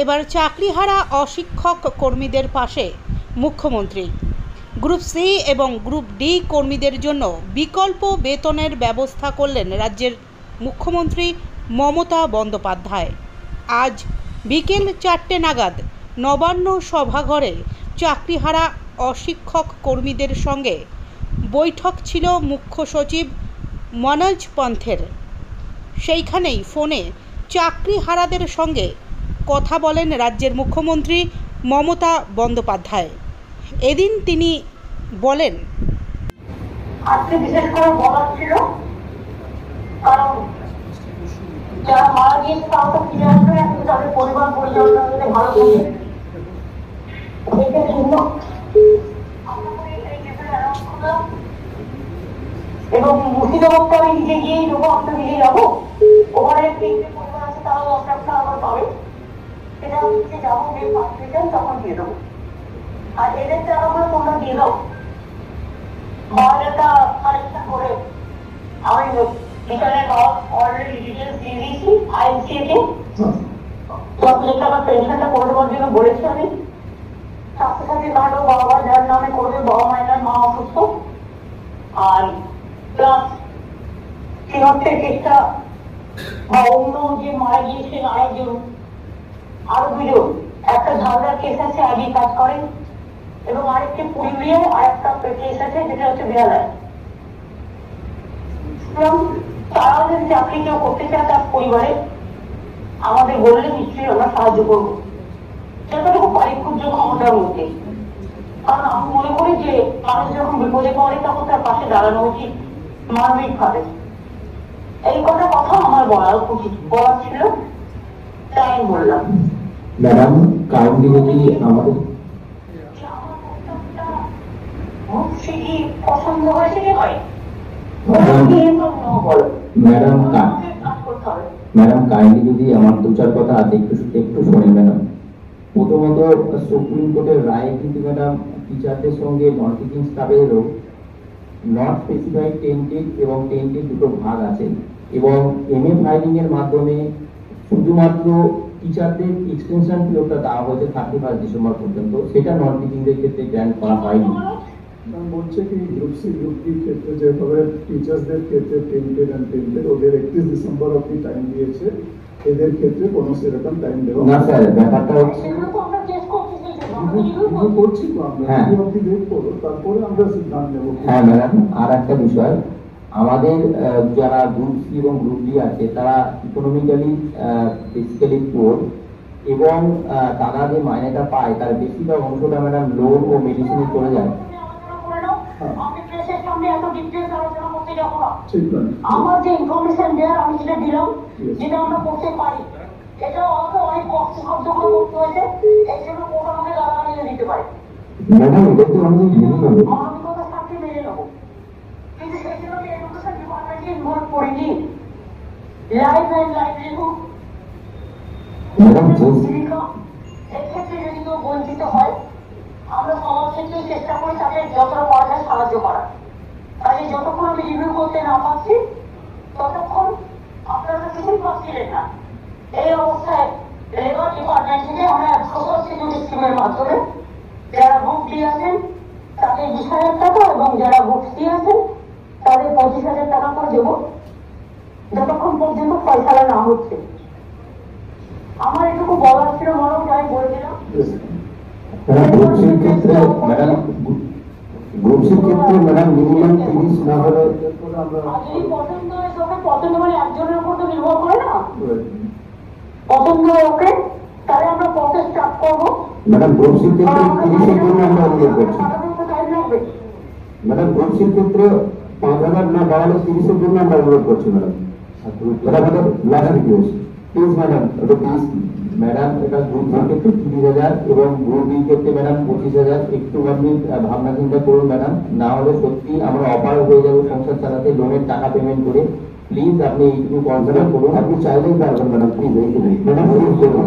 এবার চাকরিহারা অশিক্ষক কর্মীদের পাশে মুখ্যমন্ত্রী। গ্রুপ সি এবং গ্রুপ ডি কর্মীদের জন্য বিকল্প বেতনের ব্যবস্থা করলেন রাজ্যের মুখ্যমন্ত্রী মমতা বন্দ্যোপাধ্যায়। আজ বিকেল 4টে নাগাদ নবান্ন সভাঘরে চাকরিহারা অশিক্ষক কর্মীদের সঙ্গে বৈঠক ছিল মুখ্য সচিব মনোজ পন্থের। সেইখানেই ফোনে চাকরিহারাদের সঙ্গে কথা বলেন রাজ্যের মুখ্যমন্ত্রী মমতা বন্দ্যোপাধ্যায়। এদিন তিনি বলেন, আজকে বিশেষ করে বলার ছিল, কারণ যারা মারা গিয়েছে তারা তো ফিরে আসবে, কিন্তু তাদের পরিবার পরিচালনা করতে ভালো করবে। এবং মুর্শিদাবাদকে আমি নিজে গিয়েই দেবো, আপনি নিজে যাবো, ওখানে তিনটে পরিবার আছে, তারাও আপনার আবার পাবে। সেটা হচ্ছে যাবো, গিয়ে পাঁচ তখন দিয়ে দেবো। আর এদের টাকা করে তোমরা দিয়ে দাও, মডেলটা কালেকশন করে আমি এখানে অলরেডি ডিটেলস দিয়ে দিয়েছি আইএনসিতে। চকলেট টাকা পেনশনটা করে দেওয়ার জন্য বলেছি আমি। স্বাস্থ্যসাথী কার্ডও বাবা মা যার নামে করবে, বাবা মায়ের মা অসুস্থ, আর প্লাস সিনপের কেসটা বা অন্য যে মারা গিয়েছেন আরেকজন, আরো দুজন, একটা ঝালদার কেস আছে আগে কাজ করেন, এবং আরেকটি পুরুলিয়া আর একটা কেস আছে যেটা হচ্ছে বেহালায়। তারাও যদি চাকরি কেউ করতে চায় তার পরিবারে আমাদের বললে নিশ্চয়ই আমরা সাহায্য করবো, যতটুকু পারি ক্ষুদ্র ক্ষমতার মধ্যে। কারণ আমি মনে করি যে মানুষ যখন বিপদে পড়ে তখন তার পাশে দাঁড়ানো উচিত মানবিক ভাবে। এই কথা আমার বলা উচিত, বলা ছিল, তাই আমি বললাম। ম্যাডাম কাইন্ডলি যদি আমাদের পছন্দ হয়েছে কি হয় ম্যাডাম কাইন্ডলি যদি আমার দু চার কথা আছে একটু শোনেন ম্যাডাম। প্রথমত সুপ্রিম কোর্টের রায় কিন্তু ম্যাডাম টিচারদের সঙ্গে নন টিচিং স্টাফেরও নট স্পেসিফাইড টেন্টেড এবং টেন্টেড দুটো ভাগ আছে, এবং এমএ ফাইলিং এর মাধ্যমে শুধুমাত্র টিচারদের এক্সটেনশন পিরিয়ডটা দেওয়া হয়েছে 31 ডিসেম্বর পর্যন্ত, সেটা নন টিচিংদের ক্ষেত্রে গ্র্যান্ট করা হয়নি। বলছে কি গ্রুপ সি গ্রুপ ডি ক্ষেত্রে যেভাবে টিচার্সদের ক্ষেত্রে টেন্টেড ওদের 31 ডিসেম্বর অব্দি টাইম দিয়েছে, এদের ক্ষেত্রে কোনো সেরকম টাইম দেওয়া না স্যার, ব্যাপারটা হচ্ছে করছি তো আমরা অব্দি ওয়েট করো, তারপরে আমরা সিদ্ধান্ত নেব। হ্যাঁ ম্যাডাম, আর একটা বিষয়, আমাদের যারা গ্রুপ সি এবং গ্রুপ ডি আছে তারা ইকোনমিক্যালি বেসিক্যালি পুয়ার, এবং তারা যে মাইনেটা পায় তার বেশিরভাগ অংশটা ম্যাডাম লোন ও মেডিসিনে চলে যায়। আমার যে ইনফরমেশন দেওয়ার আমি যেটা দিলাম, যেটা আমরা করতে পারি, এটা আমাকে অনেক কষ্ট সাহায্য করে করতে হয়েছে, এই জন্য কোর্ট আমাকে গালাগালি দিতে পারে। ম্যাডাম এটা তো আমাদের মেনে নেব, মানবিকতার সাথে মেনে নেব, কিন্তু সেই জন্য আমি এডুকেশন ডিপার্টমেন্টে ইনভলভ করিনি। লাইফ অ্যান্ড লাইভলিহুড জীবিকা, এক্ষেত্রে যদি কেউ বঞ্চিত হয়, আমরা সবার ক্ষেত্রেই চেষ্টা করি তাকে যতটা পারা যায় সাহায্য করার। তাই যতক্ষণ আমি রিভিউ করতে না পারছি ততক্ষণ আপনারা কিছুই পাচ্ছিলেন না। এই অবস্থায় লেবার ডিপার্টমেন্ট থেকে আমরা সোশ্যাল সিকিউরিটি স্কিমের মাধ্যমে যারা গ্রুপ ডি আছেন তাদের 20,000 টাকা, এবং যারা গ্রুপ সি আছেন তাদের 25,000 টাকা করে দেবো, যতক্ষণ পর্যন্ত ফয়সালা না হচ্ছে। আমার এটুকু বলার ছিল, বরং যাই বলে দিলাম। গ্রুপ সি ক্ষেত্রে ম্যাডাম মিনিমাম 30 না হলে যদি পছন্দ হয় তোকে, পছন্দ মানে একজনের উপর তো নির্ভর করে না, পছন্দ হয় ওকে, তাহলে আমরা প্রসেস স্টার্ট করবো। ম্যাডাম গ্রুপ সি ক্ষেত্রে 30 এর জন্য আমরা অনুরোধ করছি। ম্যাডাম গ্রুপ সি ক্ষেত্রে 5,000 না বাড়ালে 30 এর জন্য আমরা অনুরোধ করছি ম্যাডাম। আমাদের লাস্ট রিকোয়েস্ট প্লিজ ম্যাডাম, এটা প্লিজ ম্যাডাম, এটা গ্রুপ সি ক্ষেত্রে 30,000 এবং গ্রুপ ডি ক্ষেত্রে ম্যাডাম 25,000। একটু আপনি ভাবনা চিন্তা করুন ম্যাডাম, না হলে সত্যি আমরা অপার হয়ে যাবো সংসার চালাতে, লোনের টাকা পেমেন্ট করে। প্লিজ আপনি এইটুকু কনসিডার করুন, আপনি চাইলেই পারবেন ম্যাডাম, প্লিজ এইটুকু ম্যাডাম, প্লিজ করুন।